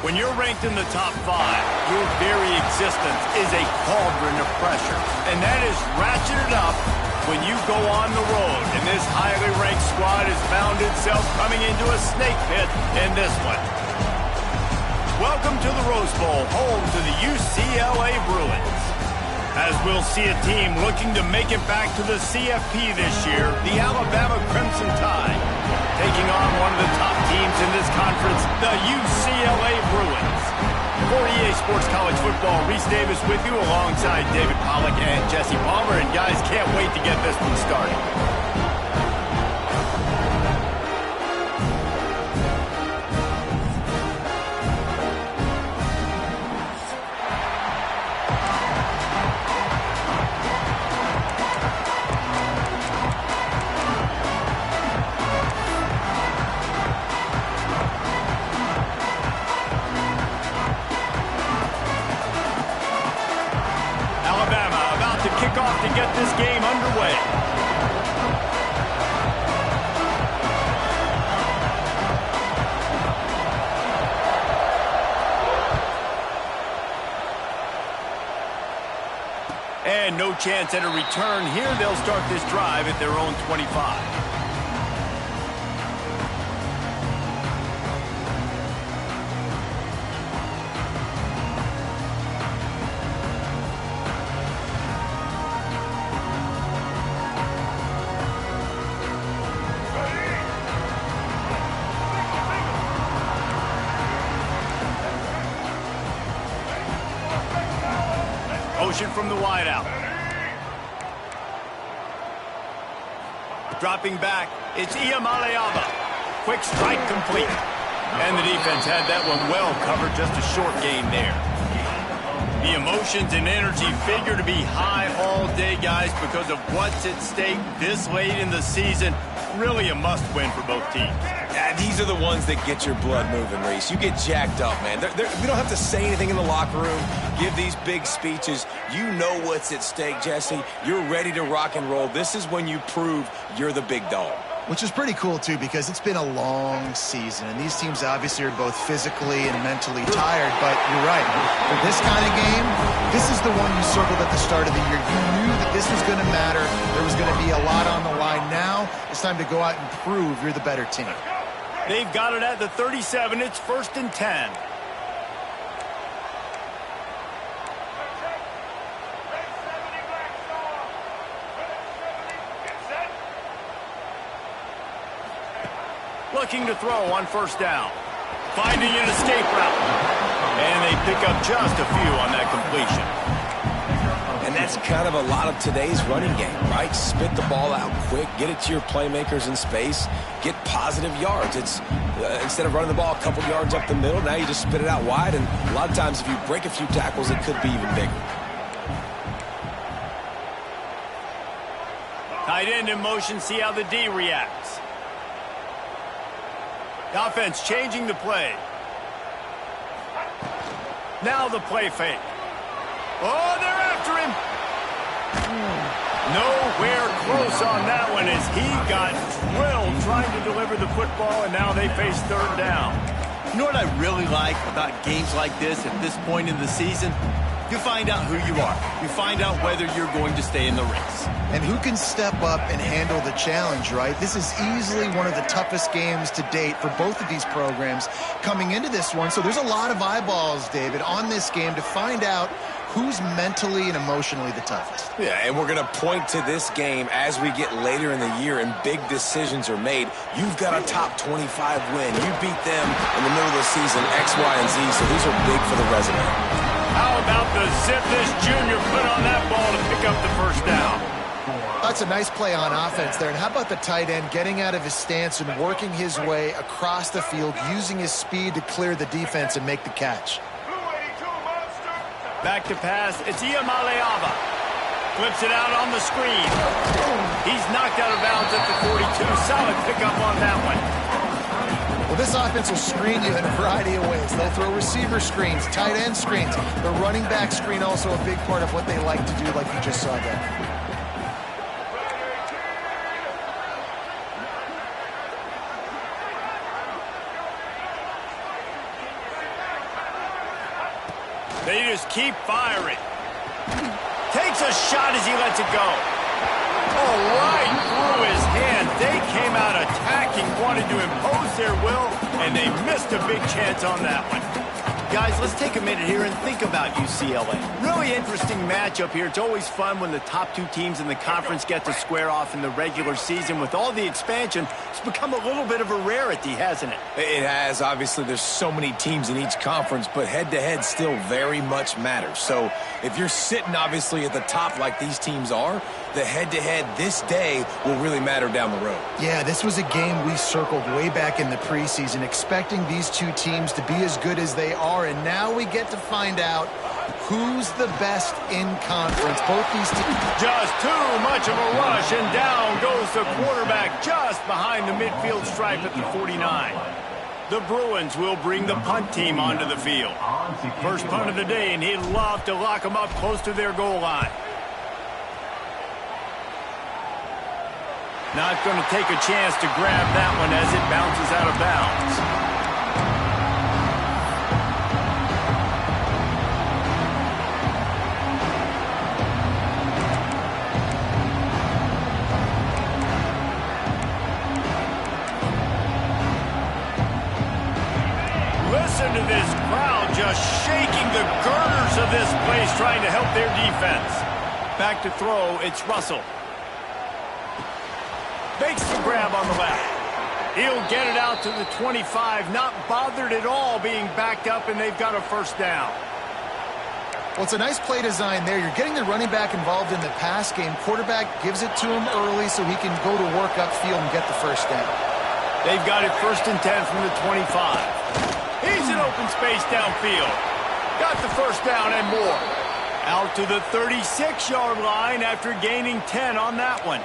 When you're ranked in the top 5, your very existence is a cauldron of pressure. And that is ratcheted up when you go on the road. And this highly ranked squad has found itself coming into a snake pit in this one. Welcome to the Rose Bowl, home to the UCLA Bruins. As we'll see a team looking to make it back to the CFP this year, the Alabama Crimson Tide, taking on one of the top teams in this conference, the UCLA Bruins. For EA Sports College Football, Reese Davis with you alongside David Pollack and Jesse Palmer. And guys, can't wait to get this one started. Off to get this game underway. And no chance at a return here. They'll start this drive at their own 25. Motion from the wideout. Dropping back, it's Iamaleava. Quick strike complete. And the defense had that one well covered, just a short gain there. The emotions and energy figure to be high all day, guys, because of what's at stake this late in the season. Really a must-win for both teams. Yeah, these are the ones that get your blood moving, Reese. You get jacked up, man. We don't have to say anything in the locker room, give these big speeches. You know what's at stake, Jesse. You're ready to rock and roll. This is when you prove you're the big dog. Which is pretty cool, too, because it's been a long season. And these teams obviously are both physically and mentally tired. But you're right. For this kind of game, this is the one you circled at the start of the year. You knew that this was going to matter. There was going to be a lot on the line. Now it's time to go out and prove you're the better team. They've got it at the 37. It's 1st and 10. Looking to throw on 1st down. Finding an escape route. And they pick up just a few on that completion. And that's kind of a lot of today's running game, right? Spit the ball out quick, get it to your playmakers in space, get positive yards. It's instead of running the ball a couple yards up the middle, now you just spit it out wide, and a lot of times if you break a few tackles, it could be even bigger. Tight end in motion, see how the D reacts. The offense changing the play. Now the play fake. Oh, they're after him. Nowhere close on that one as he got drilled trying to deliver the football, and now they face 3rd down. You know what I really like about games like this at this point in the season? You find out who you are. You find out whether you're going to stay in the race. And who can step up and handle the challenge, right? This is easily one of the toughest games to date for both of these programs coming into this one. So there's a lot of eyeballs, David, on this game to find out who's mentally and emotionally the toughest. Yeah, and we're going to point to this game as we get later in the year and big decisions are made. You've got a top 25 win. You beat them in the middle of the season, X, Y, and Z, so these are big for the resume. How about the zip this junior put on that ball to pick up the 1st down? That's a nice play on offense there. And how about the tight end getting out of his stance and working his way across the field, using his speed to clear the defense and make the catch. Back to pass. It's Iamaleava. Flips it out on the screen. He's knocked out of bounds at the 42. Solid pickup on that one. Well, this offense will screen you in a variety of ways. They'll throw receiver screens, tight end screens. The running back screen also a big part of what they like to do, like you just saw there. just keep firing. Takes a shot as he lets it go. Oh, right through his hand. They came out attacking, wanted to impose their will, and they missed a big chance on that one. Guys, let's take a minute here and think about UCLA. Really interesting matchup here. It's always fun when the top two teams in the conference get to square off in the regular season. With all the expansion, it's become a little bit of a rarity, hasn't it? It has. Obviously, there's so many teams in each conference, but head-to-head still very much matters. So if you're sitting, obviously, at the top like these teams are, the head-to-head this day will really matter down the road. Yeah, this was a game we circled way back in the preseason, expecting these two teams to be as good as they are, and now we get to find out who's the best in conference. Both these teams. Just too much of a rush, and down goes the quarterback just behind the midfield stripe at the 49. The Bruins will bring the punt team onto the field. First punt of the day, and he'd love to lock them up close to their goal line. Not going to take a chance to grab that one as it bounces out of bounds. Listen to this crowd just shaking the girders of this place, trying to help their defense. Back to throw, it's Russell. Makes the grab on the left. He'll get it out to the 25, not bothered at all being backed up, and they've got a first down. Well, it's a nice play design there. You're getting the running back involved in the pass game. Quarterback gives it to him early so he can go to work upfield and get the first down. They've got it 1st and 10 from the 25. He's in open space downfield. Got the first down and more. Out to the 36-yard line after gaining 10 on that one.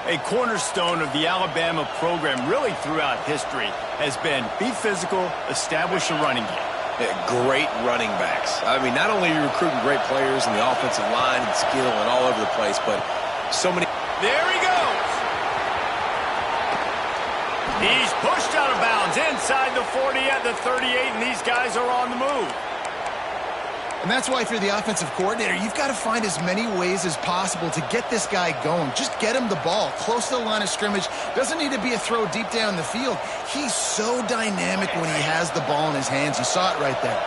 A cornerstone of the Alabama program really throughout history has been be physical, establish a running game. Yeah, great running backs. I mean, not only are you recruiting great players in the offensive line and skill and all over the place, but so many. There he goes. He's pushed out of bounds inside the 40 at the 38, and these guys are on the move. And that's why if you're the offensive coordinator, you've got to find as many ways as possible to get this guy going. Just get him the ball close to the line of scrimmage. Doesn't need to be a throw deep down the field. He's so dynamic when he has the ball in his hands. You saw it right there.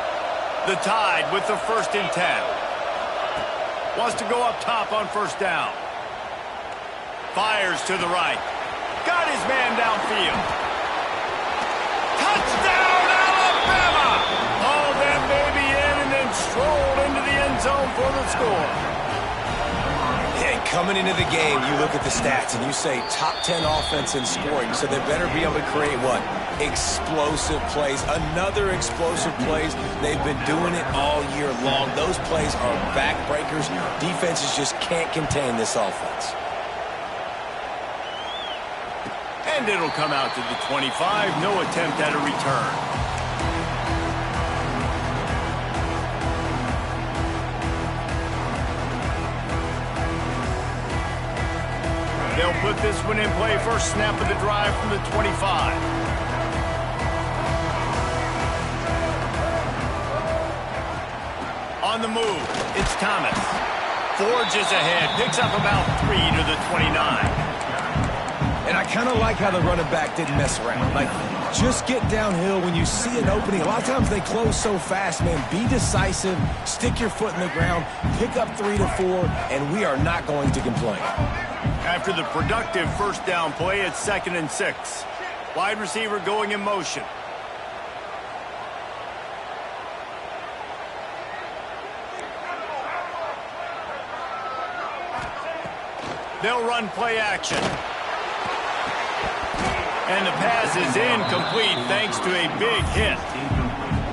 The Tide with the 1st and 10. Wants to go up top on first down. Fires to the right. Got his man downfield. Touchdown, Alabama! All them baby in and then strolled into the end zone for the score. And coming into the game, you look at the stats and you say top 10 offense in scoring, so they better be able to create what? Explosive plays. Another explosive plays. They've been doing it all year long. Those plays are backbreakers. Defenses just can't contain this offense. And it'll come out to the 25. No attempt at a return. They'll put this one in play. First snap of the drive from the 25. On the move, it's Thomas. Forges ahead, picks up about 3 to the 29. And I kind of like how the running back didn't mess around. Like, just get downhill when you see an opening. A lot of times they close so fast, man. Be decisive, stick your foot in the ground, pick up 3 to 4, and we are not going to complain. After the productive first down play, it's 2nd and 6. Wide receiver going in motion. They'll run play action. And the pass is incomplete thanks to a big hit.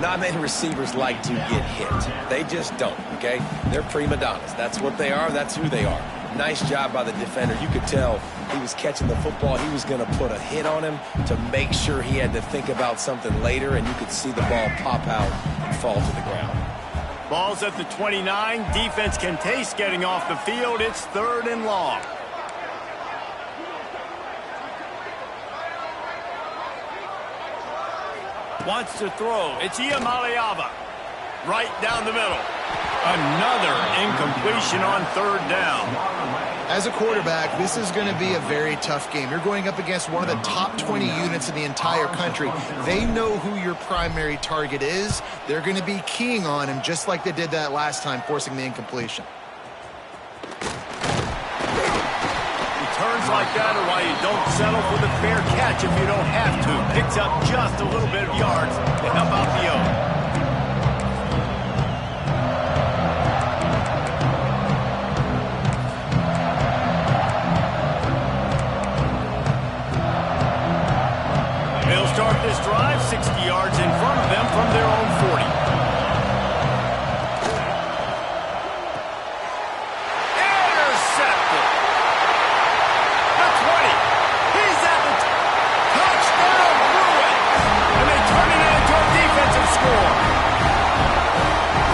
Not many receivers like to get hit. They just don't, okay? They're prima donnas. That's what they are. That's who they are. Nice job by the defender. You could tell he was catching the football. He was going to put a hit on him to make sure he had to think about something later, and you could see the ball pop out and fall to the ground. Ball's at the 29. Defense can taste getting off the field. It's 3rd and long. Wants to throw. It's Iamaleava. right down the middle. Another incompletion on third down. As a quarterback, this is going to be a very tough game. You're going up against one of the top 20 units in the entire country. They know who your primary target is. They're going to be keying on him just like they did that last time, forcing the incompletion. Returns like that are why you don't settle for the fair catch if you don't have to. Picks up just a little bit of yards to help out the O. Start this drive 60 yards in front of them from their own 40. Intercepted. The 20. He's at the touchdown, blew it. And they turn it into a defensive score.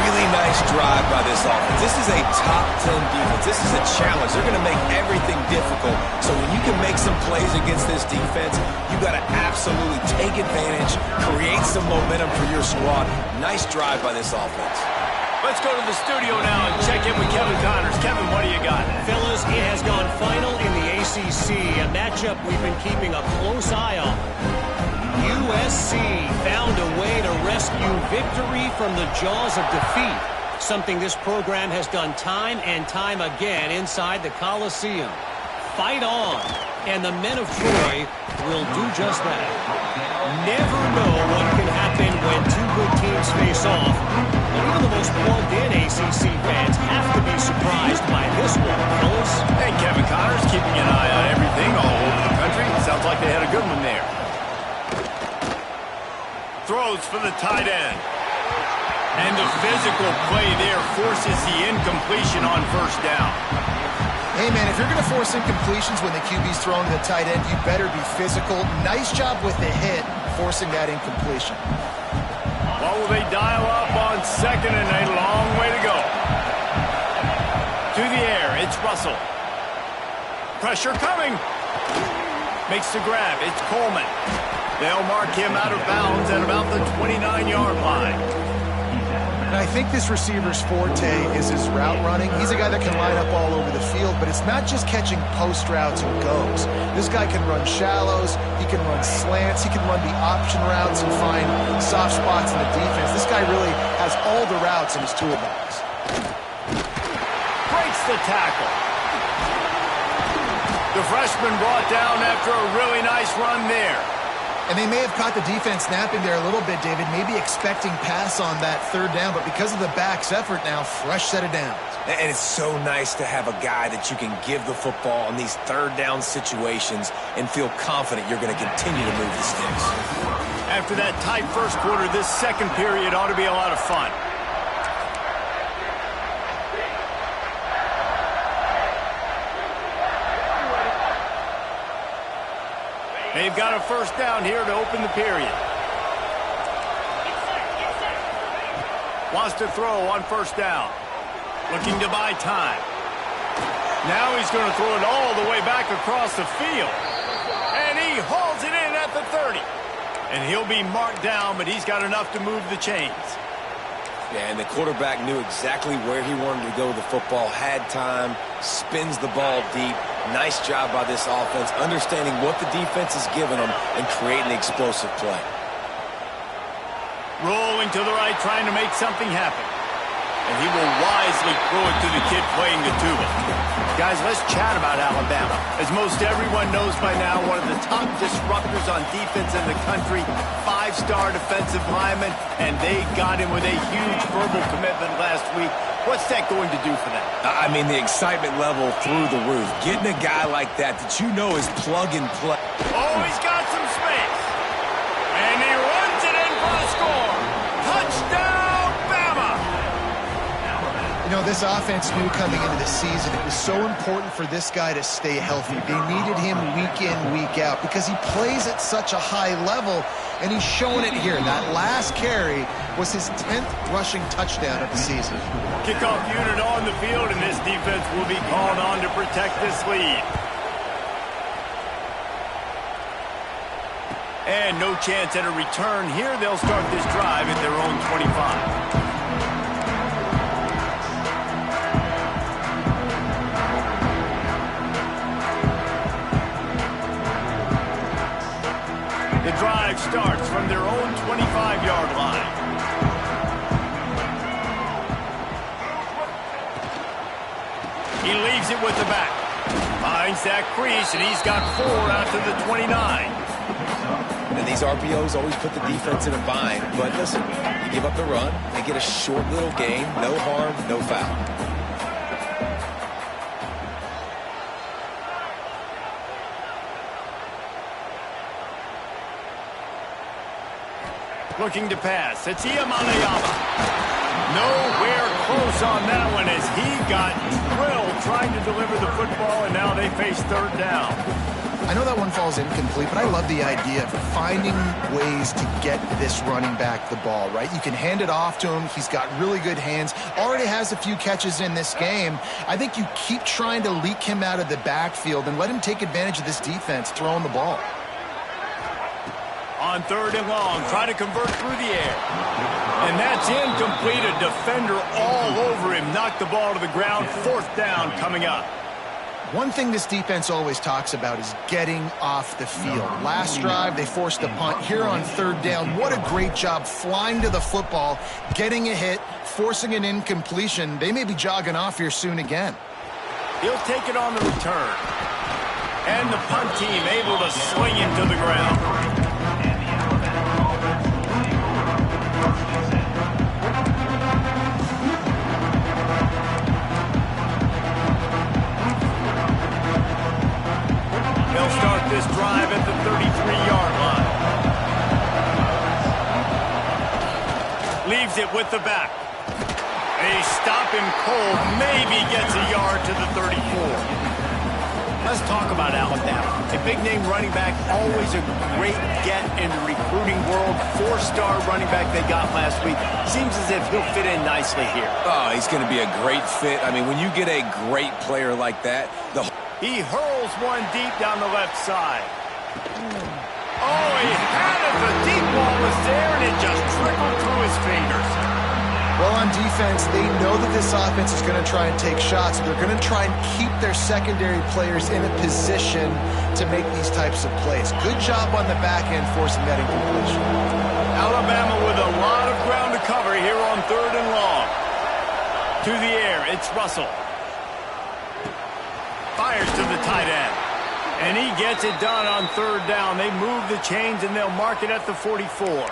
Really nice drive by this offense. This is a top 10 defense. This is a challenge. They're going to make everything difficult. So when you can make some plays against this defense, you got to absolutely take advantage, create some momentum for your squad. Nice drive by this offense. Let's go to the studio now and check in with Kevin Connors. Kevin, what do you got? Fellas, it has gone final in the ACC, a matchup we've been keeping a close eye on. USC found a way to rescue victory from the jaws of defeat, something this program has done time and time again inside the Coliseum. Fight on, and the men of Troy will do just that. Never know what can happen when two good teams face off. But even the most plugged-in ACC fans have to be surprised by this one, fellas. Hey, Kevin Connors, keeping an eye on everything all over the country. Sounds like they had a good one there. Throws for the tight end. And the physical play there forces the incompletion on first down. Hey, man, if you're going to force incompletions when the QB's throwing to the tight end, you better be physical. Nice job with the hit, forcing that incompletion. What will they dial up on second and a long way to go? To the air, it's Russell. Pressure coming. Makes the grab, it's Coleman. They'll mark him out of bounds at about the 29-yard line. And I think this receiver's forte is his route running. He's a guy that can line up all over the field, but it's not just catching post routes and goes. This guy can run shallows, he can run slants, he can run the option routes and find soft spots in the defense. This guy really has all the routes in his toolbox. Breaks the tackle. The freshman brought down after a really nice run there. And they may have caught the defense napping there a little bit, David, maybe expecting pass on that third down, but because of the back's effort now, fresh set of downs. And it's so nice to have a guy that you can give the football in these third down situations and feel confident you're going to continue to move the sticks. After that tight first quarter, this second period ought to be a lot of fun. They've got a first down here to open the period. Wants to throw on first down. Looking to buy time. Now he's going to throw it all the way back across the field. And he hauls it in at the 30. And he'll be marked down, but he's got enough to move the chains. Yeah, and the quarterback knew exactly where he wanted to go with the football, had time, spins the ball deep. Nice job by this offense, understanding what the defense is giving them and creating the explosive play. Rolling to the right, trying to make something happen. And he will wisely throw it to the kid playing the tuba. Guys, let's chat about Alabama. As most everyone knows by now, one of the top disruptors on defense in the country, five-star defensive lineman, and they got him with a huge verbal commitment last week. What's that going to do for them? I mean, the excitement level through the roof. Getting a guy like that you know is plug and play. Oh, he's got some space. And he runs it in for the score. Touchdown, Bama! You know, this offense knew coming into the season it was so important for this guy to stay healthy. They needed him week in, week out because he plays at such a high level, and he's showing it here. That last carry was his 10th rushing touchdown of the season. Kickoff unit on the field, and this defense will be called on to protect this lead. And no chance at a return here. They'll start this drive at their own 25. drive starts from their own 25-yard line. He leaves it with the back. Finds that crease, and he's got 4 after the 29. And these RPOs always put the defense in a bind. But listen, you give up the run, they get a short little gain, no harm, no foul. Looking to pass. It's Iyamaleama. Nowhere close on that one as he got drilled trying to deliver the football, and now they face third down. I know that one falls incomplete, but I love the idea of finding ways to get this running back the ball, right? You can hand it off to him. He's got really good hands. Already has a few catches in this game. I think you keep trying to leak him out of the backfield and let him take advantage of this defense throwing the ball. On third and long, trying to convert through the air. And that's incomplete. A defender all over him. Knocked the ball to the ground. Fourth down coming up. One thing this defense always talks about is getting off the field. Last drive, they forced a punt. Here on third down, what a great job flying to the football, getting a hit, forcing an incompletion. They may be jogging off here soon again. He'll take it on the return. And the punt team able to swing him to the ground. They'll start this drive at the 33-yard line. Leaves it with the back. They stop him cold. Maybe gets a yard to the 34. Let's talk about Alabama. A big-name running back, always a great get in the recruiting world. 4-star running back they got last week. Seems as if he'll fit in nicely here. Oh, he's going to be a great fit. I mean, when you get a great player like that, he hurls one deep down the left side. Oh, he had it. The deep ball was there, and it just trickled through his fingers. Well, on defense, they know that this offense is going to try and take shots. They're going to try and keep their secondary players in a position to make these types of plays. Good job on the back end forcing that incompletion. Alabama with a lot of ground to cover here on third and long. To the air, it's Russell. Fires to the tight end. And he gets it done on third down. They move the chains, and they'll mark it at the 44.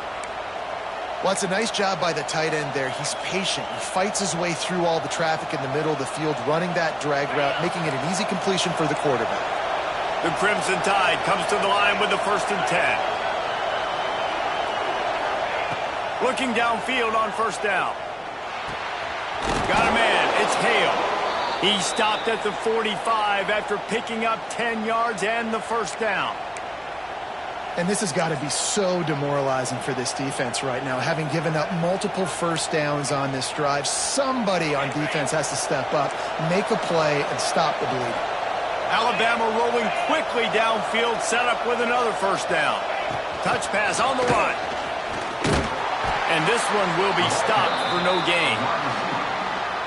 Well, it's a nice job by the tight end there. He's patient. He fights his way through all the traffic in the middle of the field, running that drag route, making it an easy completion for the quarterback. The Crimson Tide comes to the line with the 1st and 10. Looking downfield on first down. Got a man. It's Hale. He stopped at the 45 after picking up 10 yards and the first down. And this has got to be so demoralizing for this defense right now. Having given up multiple first downs on this drive, somebody on defense has to step up, make a play, and stop the bleeding. Alabama rolling quickly downfield, set up with another first down. Touch pass on the run. And this one will be stopped for no gain.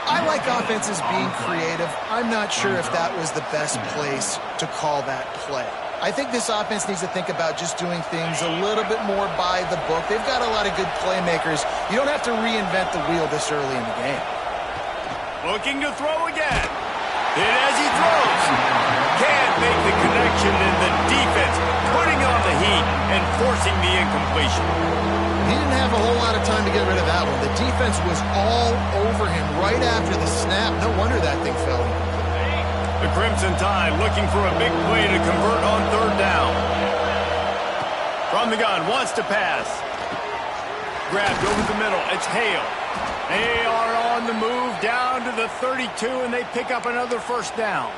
I like offenses being creative. I'm not sure if that was the best place to call that play. I think this offense needs to think about just doing things a little bit more by the book. They've got a lot of good playmakers. You don't have to reinvent the wheel this early in the game. Looking to throw again. Hit as he throws. Can't make the connection, and the defense putting on the heat and forcing the incompletion. He didn't have a whole lot of time to get rid of that one. The defense was all over him right after the snap. No wonder that thing fell. The Crimson Tide looking for a big play to convert on third down. From the gun, wants to pass. Grabbed over the middle. It's Hale. They are on the move down to the 32, and they pick up another first down.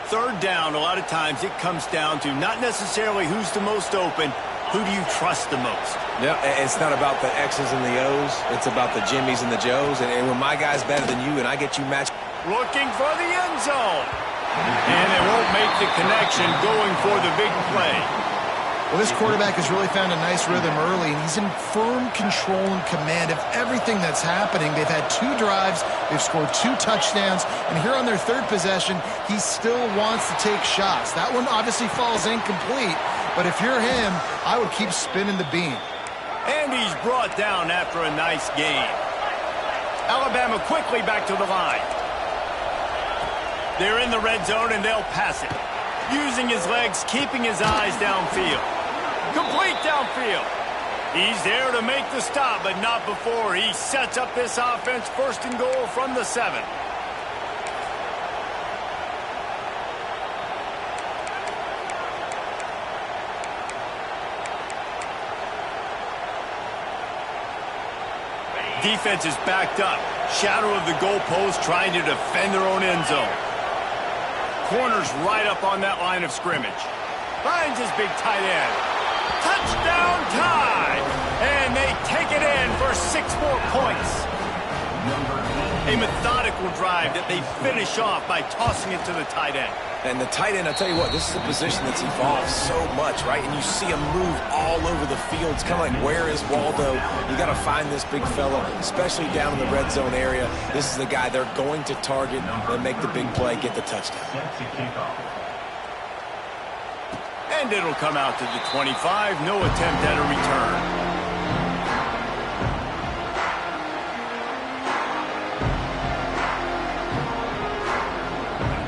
Third down, a lot of times it comes down to not necessarily who's the most open, who do you trust the most? Yeah, it's not about the X's and the O's. It's about the Jimmys and the Joes. And when my guy's better than you and I get you matched. Looking for the end zone. And they won't make the connection, going for the big play. Well, this quarterback has really found a nice rhythm early, and he's in firm control and command of everything that's happening. They've had 2 drives, they've scored 2 touchdowns, and here on their third possession, he still wants to take shots. That one obviously falls incomplete, But if you're him, I would keep spinning the beam. And he's brought down after a nice gain. Alabama quickly back to the line. They're in the red zone, and they'll pass it. Using his legs, keeping his eyes downfield. Complete downfield. He's there to make the stop, but not before he sets up this offense first and goal from the 7. Defense is backed up. Shadow of the goalpost trying to defend their own end zone. Corner's right up on that line of scrimmage. Finds his big tight end. Touchdown tie! And they take it in for 6 more points. A methodical drive that they finish off by tossing it to the tight end. And the tight end, I'll tell you what, this is a position that's evolved so much, right? And you see him move all over the field. It's kind of like, where is Waldo? You got to find this big fella, especially down in the red zone area. This is the guy they're going to target and make the big play, get the touchdown. And it'll come out to the 25. No attempt at a return.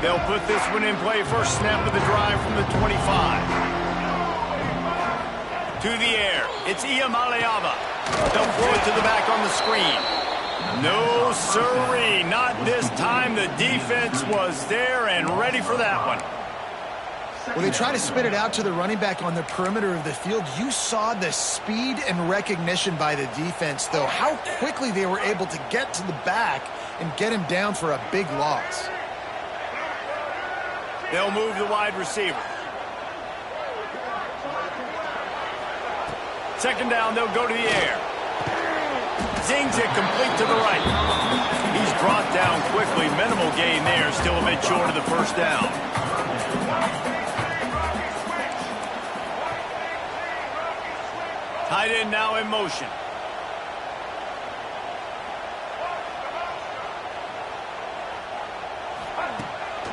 They'll put this one in play. First snap of the drive from the 25. To the air. It's Iamaleava. They'll throw it to the back on the screen. No, sirree. Not this time. The defense was there and ready for that one. Well, they try to spit it out to the running back on the perimeter of the field. You saw the speed and recognition by the defense, though. How quickly they were able to get to the back and get him down for a big loss. They'll move the wide receiver. Second down, they'll go to the air. Zings it complete to the right. He's brought down quickly. Minimal gain there, still a bit short of the first down. Tight end now in motion.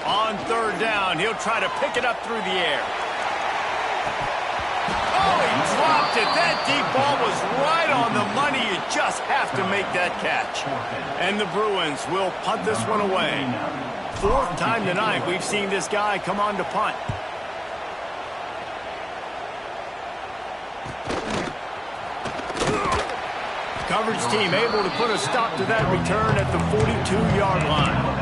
On third down, he'll try to pick it up through the air. Oh, he dropped it. That deep ball was right on the money. You just have to make that catch. And the Bruins will punt this one away. 4th time tonight we've seen this guy come on to punt. Coverage team able to put a stop to that return at the 42-yard line.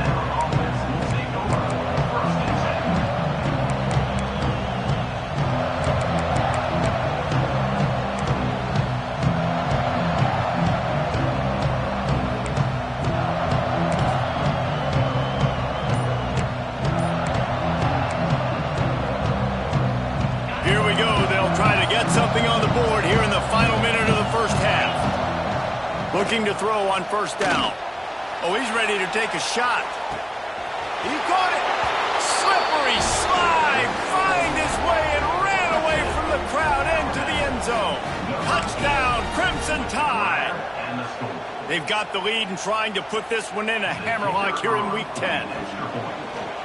Something on the board here in the final minute of the first half. Looking to throw on first down. Oh, he's ready to take a shot. He caught it. Slippery slide. Find his way and ran away from the crowd into the end zone. Touchdown, Crimson Tide. They've got the lead and trying to put this one in a hammerlock here in Week 10.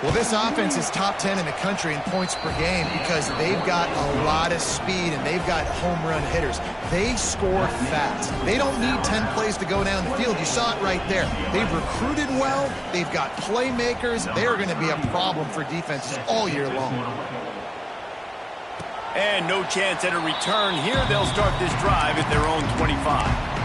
Well, this offense is top 10 in the country in points per game because they've got a lot of speed and they've got home run hitters. They score fast. They don't need 10 plays to go down the field. You saw it right there. They've recruited well. They've got playmakers. They're going to be a problem for defenses all year long. And no chance at a return here. They'll start this drive at their own 25.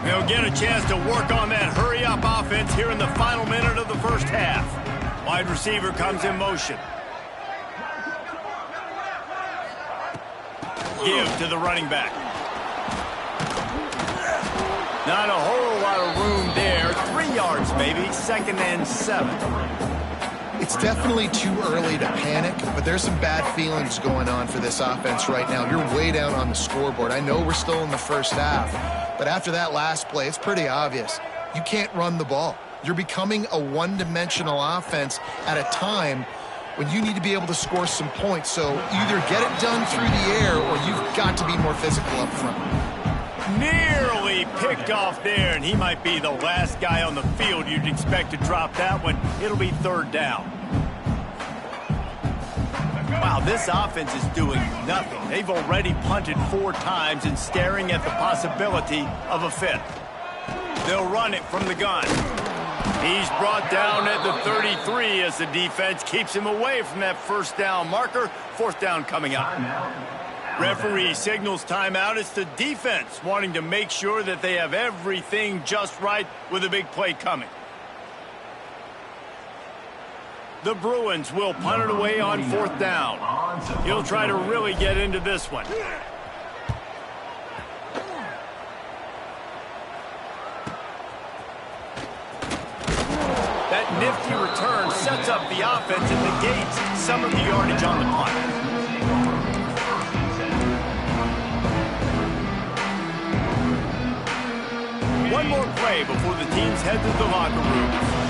They'll get a chance to work on that hurry-up offense here in the final minute of the first half. Wide receiver comes in motion. Give to the running back. Not a whole lot of room there. 3 yards maybe. 2nd and 7. It's definitely too early to panic, but there's some bad feelings going on for this offense right now. You're way down on the scoreboard. I know we're still in the first half, but after that last play, it's pretty obvious. You can't run the ball. You're becoming a one-dimensional offense at a time when you need to be able to score some points. So either get it done through the air or you've got to be more physical up front. Nearly picked off there, and he might be the last guy on the field you'd expect to drop that one. It'll be third down. Wow, this offense is doing nothing. They've already punted 4 times and staring at the possibility of a 5th. They'll run it from the gun. He's brought down at the 33 as the defense keeps him away from that first down marker. 4th down coming up. Referee signals timeout. It's the defense wanting to make sure that they have everything just right with a big play coming. The Bruins will punt it away on 4th down. He'll try to really get into this one. That nifty return sets up the offense and negates some of the yardage on the punt. One more play before the teams head to the locker rooms.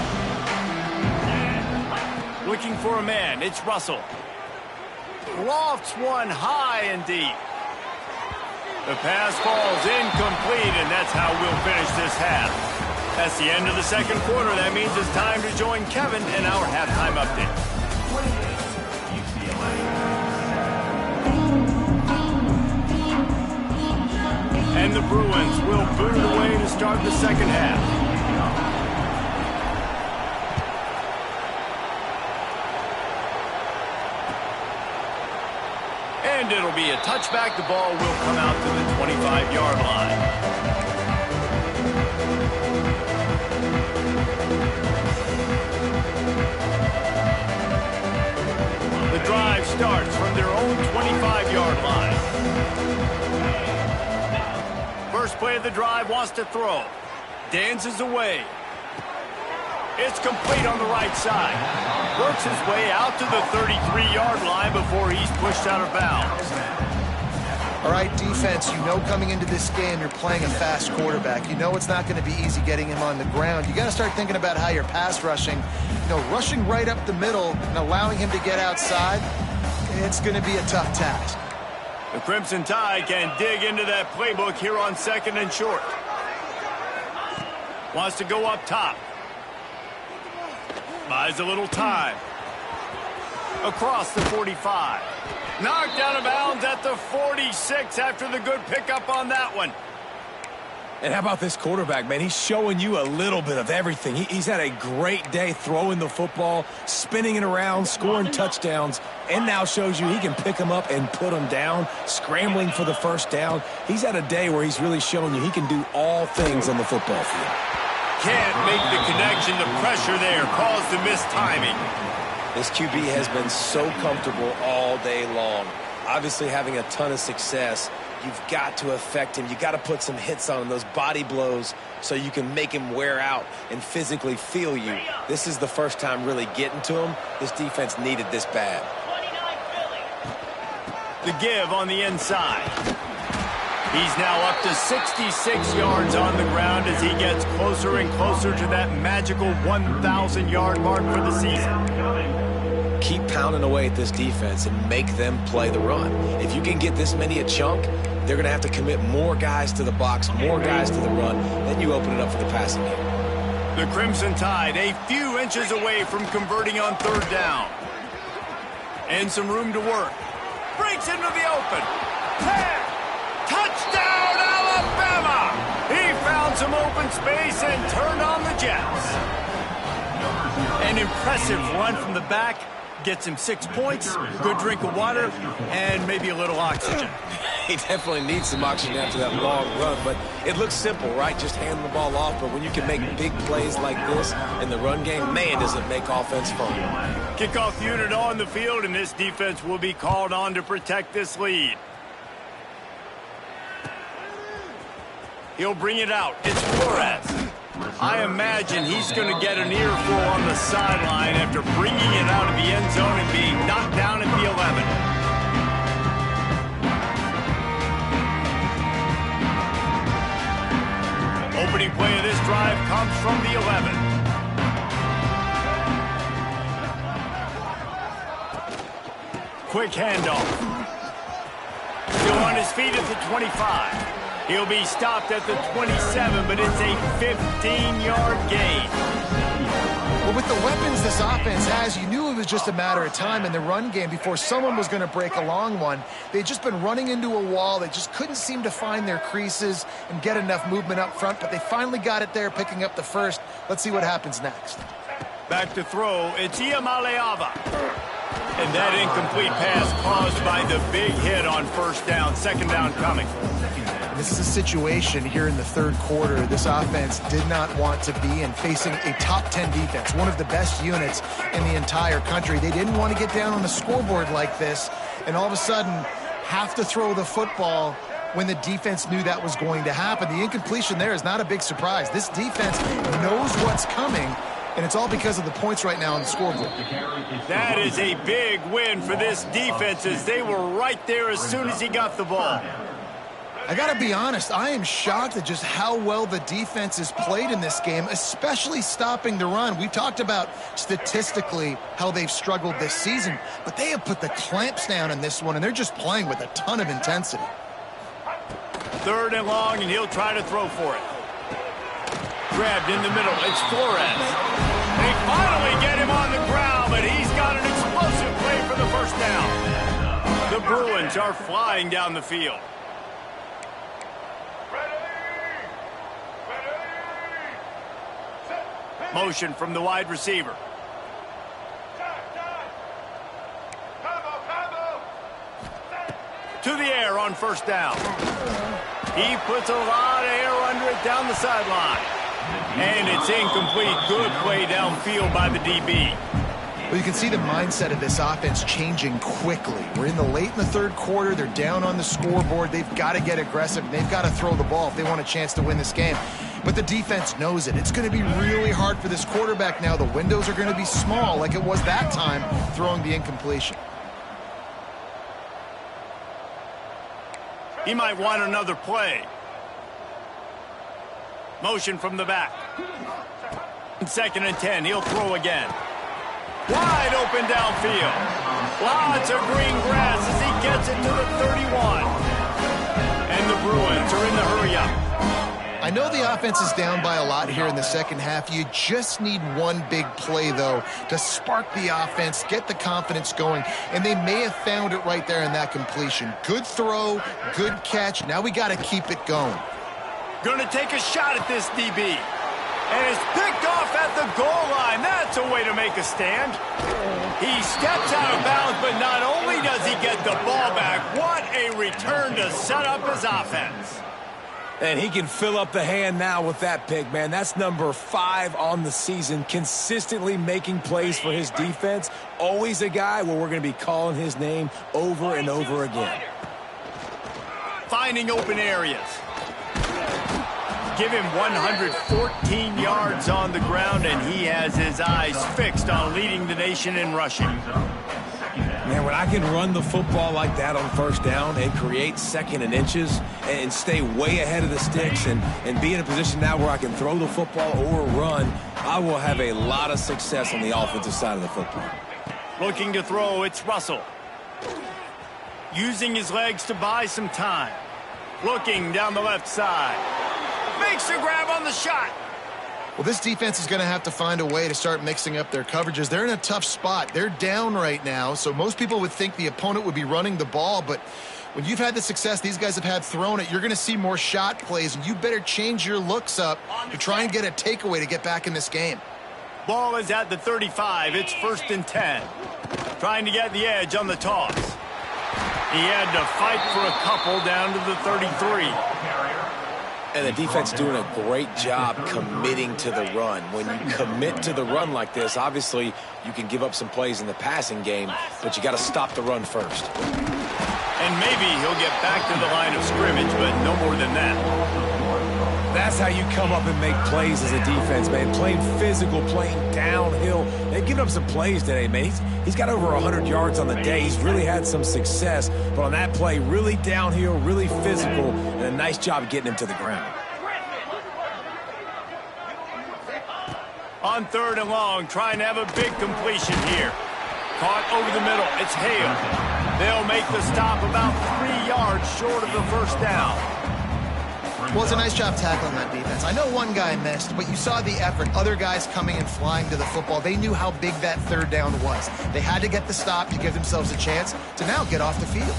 Looking for a man, it's Russell. Lofts one high and deep. The pass falls incomplete, and that's how we'll finish this half. That's the end of the second quarter. That means it's time to join Kevin in our halftime update. And the Bruins will boot it away to start the second half. And it'll be a touchback. The ball will come out to the 25-yard line. The drive starts from their own 25-yard line. First play of the drive, wants to throw. Dances away. It's complete on the right side. Works his way out to the 33-yard line before he's pushed out of bounds. All right, defense, you know coming into this game you're playing a fast quarterback. You know it's not going to be easy getting him on the ground. You got to start thinking about how you're pass rushing. You know, rushing right up the middle and allowing him to get outside, it's going to be a tough task. The Crimson Tide can dig into that playbook here on 2nd and short. Wants to go up top. Buys a little time. Across the 45. Knocked out of bounds at the 46 after the good pickup on that one. And how about this quarterback, man? He's showing you a little bit of everything. He's had a great day throwing the football, spinning it around, scoring touchdowns, and now shows you he can pick them up and put them down, scrambling for the first down. He's had a day where he's really showing you he can do all things on the football field. Can't make the connection. The pressure there caused the missed timing. This QB has been so comfortable all day long. Obviously having a ton of success. You've got to affect him. You've got to put some hits on him, those body blows, so you can make him wear out and physically feel you. This is the first time really getting to him. This defense needed this bad. The give on the inside. He's now up to 66 yards on the ground as he gets closer and closer to that magical 1,000-yard mark for the season. Keep pounding away at this defense and make them play the run. If you can get this many a chunk, they're going to have to commit more guys to the box, more guys to the run. Then you open it up for the passing game. The Crimson Tide a few inches away from converting on 3rd down. And some room to work. Breaks into the open. 10. Touchdown, Alabama! He found some open space and turned on the Jets. An impressive run from the back. Gets him 6 points, good drink of water, and maybe a little oxygen. He definitely needs some oxygen after that long run, but it looks simple, right? Just hand the ball off, but when you can make big plays like this in the run game, man, does it make offense fun. Kickoff unit on the field, and this defense will be called on to protect this lead. He'll bring it out. It's Flores. I imagine he's going to get an earful on the sideline after bringing it out of the end zone and being knocked down at the 11. Opening play of this drive comes from the 11. Quick handoff. Still on his feet at the 25. He'll be stopped at the 27, but it's a 15-yard gain. Well, with the weapons this offense has, you knew it was just a matter of time in the run game before someone was going to break a long one. They'd just been running into a wall. They just couldn't seem to find their creases and get enough movement up front, but they finally got it there, picking up the first. Let's see what happens next. Back to throw, it's Iamaleava. And that incomplete pass caused by the big hit on first down. Second down coming. This is a situation here in the third quarter this offense did not want to be in, facing a top 10 defense, one of the best units in the entire country. They didn't want to get down on the scoreboard like this and all of a sudden have to throw the football when the defense knew that was going to happen. The incompletion there is not a big surprise. This defense knows what's coming, and it's all because of the points right now on the scoreboard. That is a big win for this defense as they were right there as soon as he got the ball. I got to be honest, I am shocked at just how well the defense has played in this game, especially stopping the run. We talked about statistically how they've struggled this season, but they have put the clamps down in this one, and they're just playing with a ton of intensity. Third and long, and he'll try to throw for it. Grabbed in the middle, it's Flores. They finally get him on the ground, but he's got an explosive play for the first down. The Bruins are flying down the field. Motion from the wide receiver. To the air on first down. He puts a lot of air under it down the sideline. And it's incomplete. Good play downfield by the DB. Well, you can see the mindset of this offense changing quickly. We're in the third quarter. They're down on the scoreboard. They've got to get aggressive. They've got to throw the ball if they want a chance to win this game. But the defense knows it. It's going to be really hard for this quarterback now. The windows are going to be small like it was that time throwing the incompletion. He might want another play. Motion from the back. 2nd and 10. He'll throw again. Wide open downfield. Lots of green grass as he gets it to the 31. And the Bruins are in the hurry-up. I know the offense is down by a lot here in the second half. You just need one big play, though, to spark the offense, get the confidence going, and they may have found it right there in that completion. Good throw, good catch. Now we got to keep it going. Going to take a shot at this DB. And it's picked off at the goal line. That's a way to make a stand. He steps out of bounds, but not only does he get the ball back, what a return to set up his offense. And he can fill up the hand now with that pick, man. That's number 5 on the season, consistently making plays for his defense. Always a guy where we're going to be calling his name over and over again. Finding open areas. Give him 114 yards on the ground, and he has his eyes fixed on leading the nation in rushing. Man, when I can run the football like that on first down and create 2nd and inches and stay way ahead of the sticks and be in a position now where I can throw the football or run, I will have a lot of success on the offensive side of the football. Looking to throw, it's Russell. Using his legs to buy some time. Looking down the left side. Makes a grab on the shot. Well, this defense is going to have to find a way to start mixing up their coverages. They're in a tough spot. They're down right now, so most people would think the opponent would be running the ball, but when you've had the success these guys have had throwing it, you're going to see more shot plays, and you better change your looks up to try and get a takeaway to get back in this game. Ball is at the 35. It's 1st and 10. Trying to get the edge on the toss. He had to fight for a couple down to the 33. And the defense doing a great job committing to the run. When you commit to the run like this, obviously you can give up some plays in the passing game, but you got to stop the run first. And maybe he'll get back to the line of scrimmage, but no more than that. That's how you come up and make plays as a defense, man. Playing physical, playing downhill. They've given up some plays today, man. He's got over 100 yards on the day. He's really had some success. But on that play, really downhill, really physical, and a nice job getting him to the ground. On 3rd and long, trying to have a big completion here. Caught over the middle. It's Hale. They'll make the stop about 3 yards short of the first down. Well, it's a nice job tackling that defense. I know one guy missed, but you saw the effort. Other guys coming and flying to the football. They knew how big that third down was. They had to get the stop to give themselves a chance to now get off the field.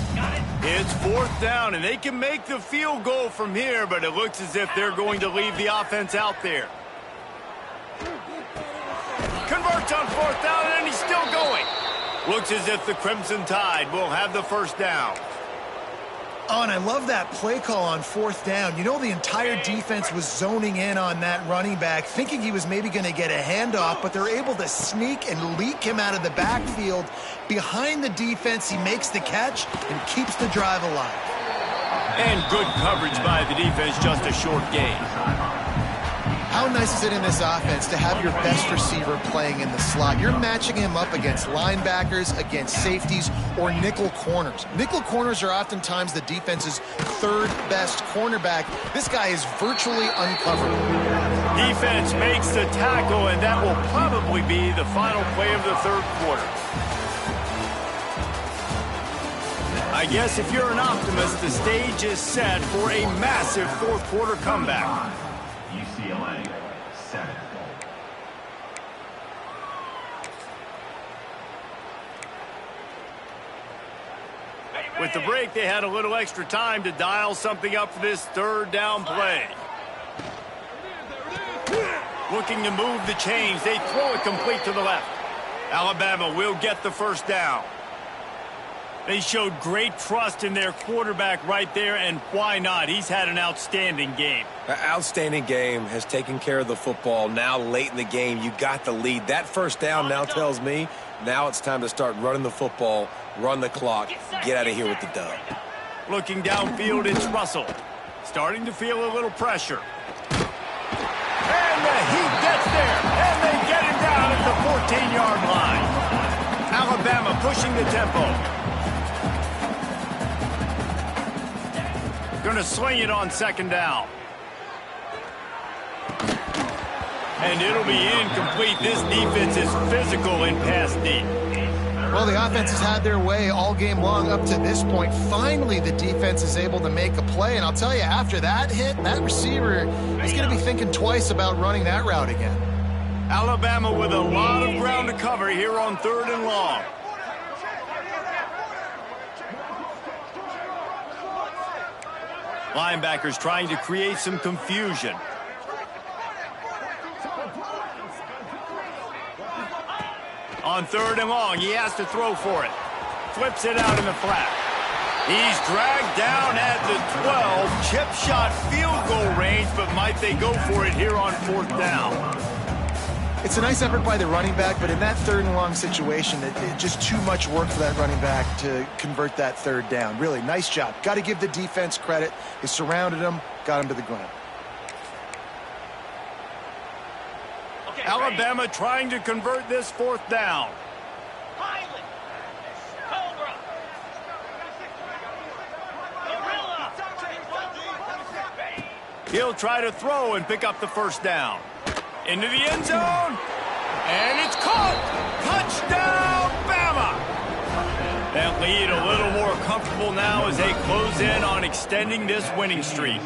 It's fourth down, and they can make the field goal from here, but it looks as if they're going to leave the offense out there. Converts on fourth down, and he's still going. Looks as if the Crimson Tide will have the first down. Oh, and I love that play call on fourth down. You know, the entire defense was zoning in on that running back, thinking he was maybe going to get a handoff, but they're able to sneak and leak him out of the backfield. Behind the defense, he makes the catch and keeps the drive alive. And good coverage by the defense, just a short gain. How nice is it in this offense to have your best receiver playing in the slot? You're matching him up against linebackers, against safeties, or nickel corners. Nickel corners are oftentimes the defense's third best cornerback. This guy is virtually uncovered. Defense makes the tackle, and that will probably be the final play of the third quarter. I guess if you're an optimist, the stage is set for a massive fourth quarter comeback. UCLA, 7. With the break, they had a little extra time to dial something up for this third down play. Looking to move the chains. They throw it complete to the left. Alabama will get the first down. They showed great trust in their quarterback right there, and why not? He's had an outstanding game. An outstanding game, has taken care of the football. Now late in the game, you got the lead. That first down now tells me now it's time to start running the football, run the clock, get out of here with the dub. Looking downfield, it's Russell. Starting to feel a little pressure. And the heat gets there, and they get him down at the 14-yard line. Alabama pushing the tempo. Going to sling it on second down. And it'll be incomplete. This defense is physical in pass deep. Well, the offense has had their way all game long up to this point. Finally, the defense is able to make a play. And I'll tell you, after that hit, that receiver is going to be thinking twice about running that route again. Alabama with a lot of ground to cover here on third and long. Linebackers trying to create some confusion. On third and long, he has to throw for it. Flips it out in the flat. He's dragged down at the 12. Chip shot field goal range, but might they go for it here on fourth down? It's a nice effort by the running back, but in that third and long situation, it just too much work for that running back to convert that third down. Really, nice job. Got to give the defense credit. They surrounded him, got him to the ground. Alabama trying to convert this fourth down. He'll try to throw and pick up the first down. Into the end zone. And it's caught. Touchdown, Bama. That lead a little more comfortable now as they close in on extending this winning streak.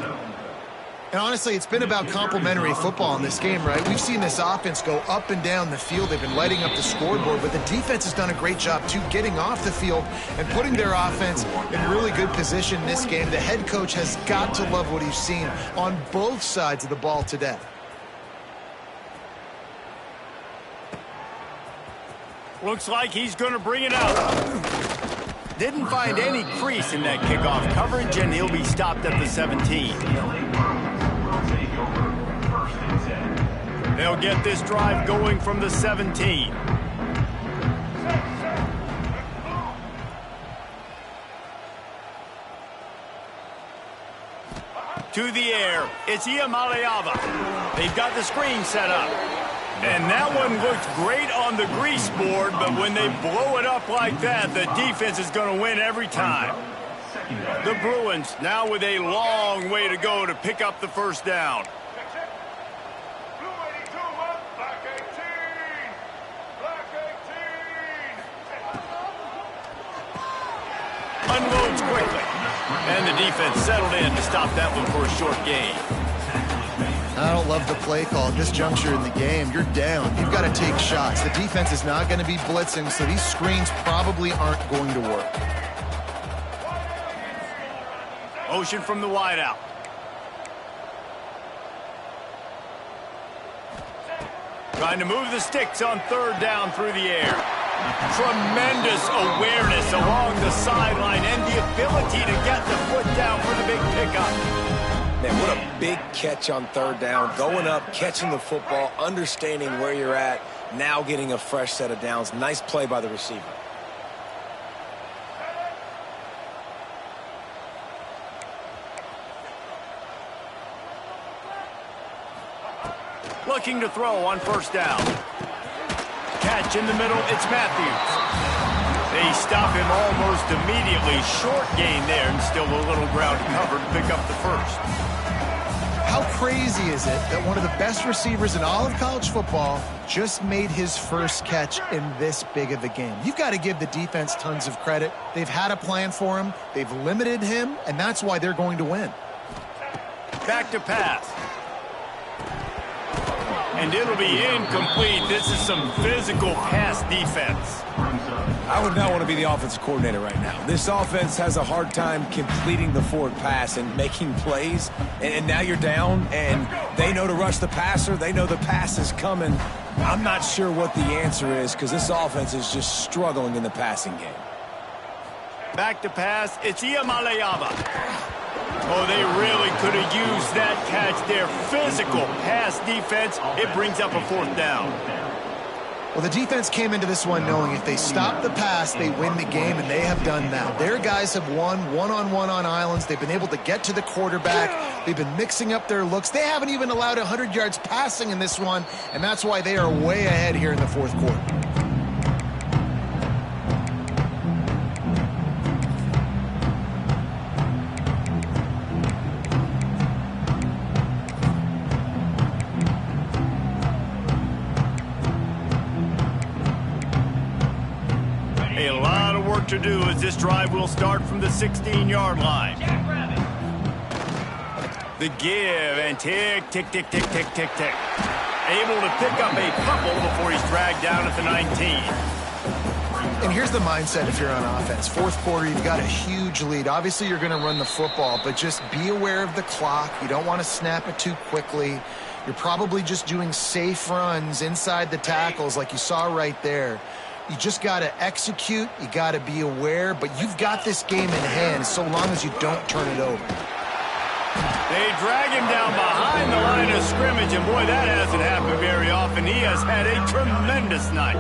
And honestly, it's been about complementary football in this game, right? We've seen this offense go up and down the field. They've been lighting up the scoreboard, but the defense has done a great job, too, getting off the field and putting their offense in really good position in this game. The head coach has got to love what he's seen on both sides of the ball today. Looks like he's going to bring it out. Didn't find any crease in that kickoff coverage, and he'll be stopped at the 17. They'll get this drive going from the 17. To the air, it's Iamaleava. They've got the screen set up. And that one looked great on the grease board, but when they blow it up like that, the defense is going to win every time. The Bruins now with a long way to go to pick up the first down. Unloads quickly. And the defense settled in to stop that one for a short gain. I don't love the play call at this juncture in the game. You're down. You've got to take shots. The defense is not going to be blitzing, so these screens probably aren't going to work. Motion from the wideout. Trying to move the sticks on third down through the air. Tremendous awareness along the sideline and the ability to get the foot down for the big pickup. Man, what a big catch on third down. Going up, catching the football, understanding where you're at, now getting a fresh set of downs. Nice play by the receiver. Looking to throw on first down. Catch in the middle, it's Matthews. They stop him almost immediately. Short gain there, and still a little ground covered to pick up the first. How crazy is it that one of the best receivers in all of college football just made his first catch in this big of a game? You've got to give the defense tons of credit. They've had a plan for him. They've limited him, and that's why they're going to win. Back to pass. And it'll be incomplete. This is some physical pass defense. I would not want to be the offensive coordinator right now. This offense has a hard time completing the forward pass and making plays. And now you're down, and they know to rush the passer. They know the pass is coming. I'm not sure what the answer is because this offense is just struggling in the passing game. Back to pass. It's Iamaleava. Oh, they really could have used that catch there. Physical pass defense. It brings up a fourth down. Well, the defense came into this one knowing if they stop the pass, they win the game, and they have done that. Their guys have won one-on-one on islands. They've been able to get to the quarterback. They've been mixing up their looks. They haven't even allowed 100 yards passing in this one, and that's why they are way ahead here in the fourth quarter. A lot of work to do as this drive will start from the 16-yard line. The give and tick, tick, tick, tick, tick, tick, tick. Able to pick up a couple before he's dragged down at the 19. And here's the mindset if you're on offense. Fourth quarter, you've got a huge lead. Obviously, you're going to run the football, but just be aware of the clock. You don't want to snap it too quickly. You're probably just doing safe runs inside the tackles like you saw right there. You just got to execute. You got to be aware, but you've got this game in hand so long as you don't turn it over. They drag him down behind the line of scrimmage, and boy, that hasn't happened very often. He has had a tremendous night.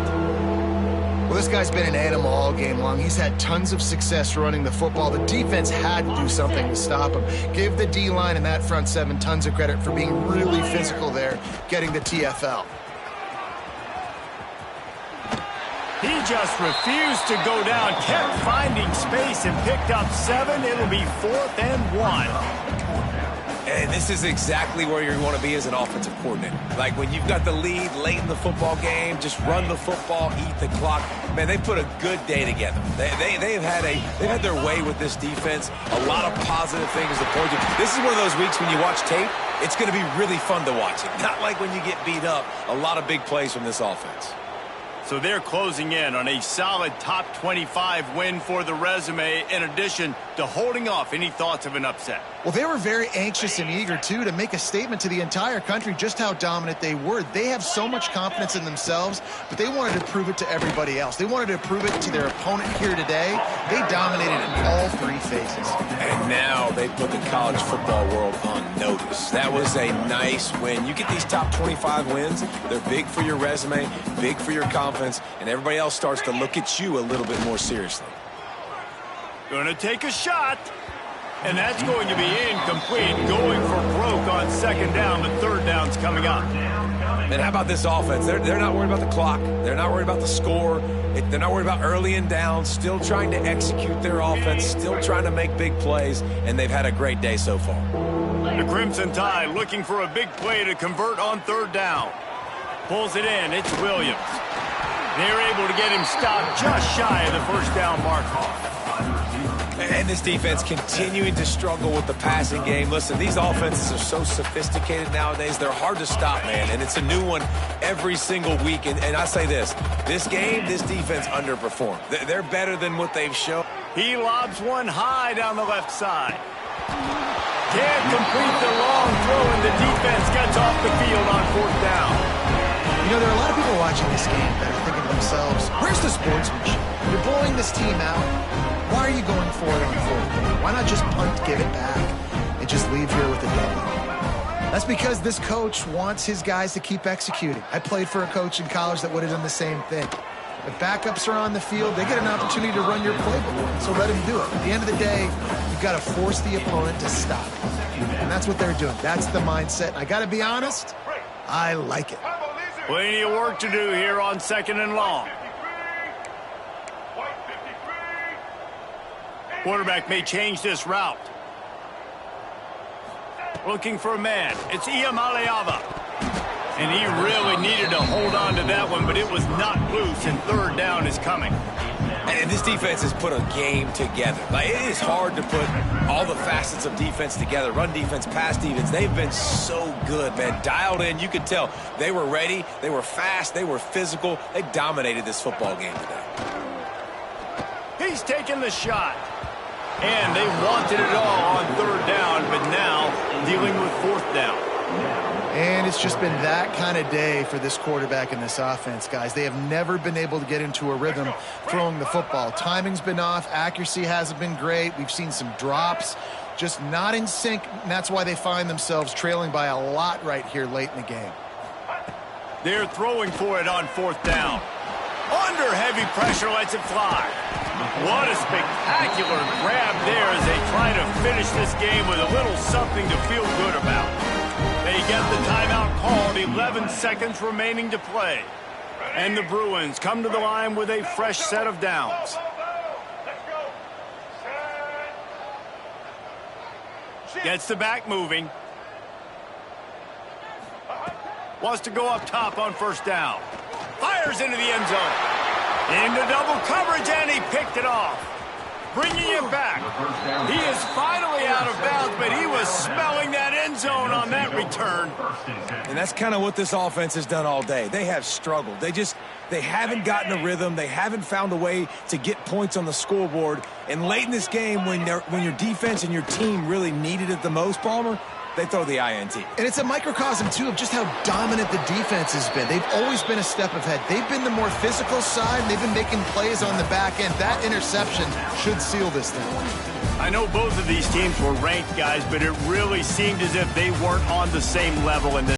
Well, this guy's been an animal all game long. He's had tons of success running the football. The defense had to do something to stop him. Give the D-line and that front seven tons of credit for being really physical there, getting the TFL. He just refused to go down, kept finding space, and picked up 7. It'll be 4th and 1. And this is exactly where you want to be as an offensive coordinator. Like when you've got the lead late in the football game, just run the football, eat the clock. Man, they put a good day together. They've had their way with this defense. A lot of positive things to point to. This is one of those weeks when you watch tape, it's going to be really fun to watch it. Not like when you get beat up. A lot of big plays from this offense. So they're closing in on a solid top 25 win for the resume, in addition to holding off any thoughts of an upset. Well, they were very anxious and eager, too, to make a statement to the entire country just how dominant they were. They have so much confidence in themselves, but they wanted to prove it to everybody else. They wanted to prove it to their opponent here today. They dominated in all 3 phases. And now they put the college football world on notice. That was a nice win. You get these top 25 wins, they're big for your resume, big for your confidence, and everybody else starts to look at you a little bit more seriously. Gonna take a shot, and that's going to be incomplete. Going for broke on 2nd down, but 3rd down's coming up. And how about this offense? They're not worried about the clock. They're not worried about the score. They're not worried about early and down. Still trying to execute their offense. Still trying to make big plays, and they've had a great day so far. The Crimson Tide looking for a big play to convert on 3rd down. Pulls it in. It's Williams. They're able to get him stopped just shy of the 1st down mark. And this defense continuing to struggle with the passing game. Listen, these offenses are so sophisticated nowadays. They're hard to stop, man. And it's a new one every single week. And I say this game, this defense underperformed. They're better than what they've shown. He lobs one high down the left side. Can't complete the long throw, and the defense gets off the field on 4th down. You know, there are a lot of people watching this game that are thinking to themselves, where's the sportsmanship? You're blowing this team out. Why are you going for it on 4th down? Why not just punt, give it back, and just leave here with a W? That's because this coach wants his guys to keep executing. I played for a coach in college that would have done the same thing. If backups are on the field, they get an opportunity to run your playbook, so let him do it. At the end of the day, you've got to force the opponent to stop. And that's what they're doing. That's the mindset. And I got to be honest, I like it. Plenty of work to do here on 2nd and long. Quarterback may change this route. Looking for a man. It's Iamaleava. And he really needed to hold on to that one, but it was not loose, and 3rd down is coming. And this defense has put a game together. Like, it is hard to put all the facets of defense together. Run defense, pass defense. They've been so good, man. Dialed in. You could tell they were ready. They were fast. They were physical. They dominated this football game today. He's taking the shot. And they wanted it all on 3rd down, but now dealing with 4th down. And it's just been that kind of day for this quarterback and this offense, guys. They have never been able to get into a rhythm throwing the football. Timing's been off. Accuracy hasn't been great. We've seen some drops, just not in sync, and that's why they find themselves trailing by a lot right here late in the game. They're throwing for it on 4th down. Under heavy pressure, lets it fly. What a spectacular grab there as they try to finish this game with a little something to feel good about. They get the timeout called, 11 seconds remaining to play. And the Bruins come to the line with a fresh set of downs. Gets the back moving. Wants to go up top on 1st down. Fires into the end zone. Into double coverage, and he picked it off. Bringing it back. He is finally out of bounds, but he was smelling that end zone on that return. And that's kind of what this offense has done all day. They have struggled. They haven't gotten a rhythm. They haven't found a way to get points on the scoreboard. And late in this game, when your defense and your team really needed it the most, Palmer, they throw the INT. And it's a microcosm, too, of just how dominant the defense has been. They've always been a step ahead. They've been the more physical side, and they've been making plays on the back end. That interception should seal this thing. I know both of these teams were ranked, guys, but it really seemed as if they weren't on the same level in this.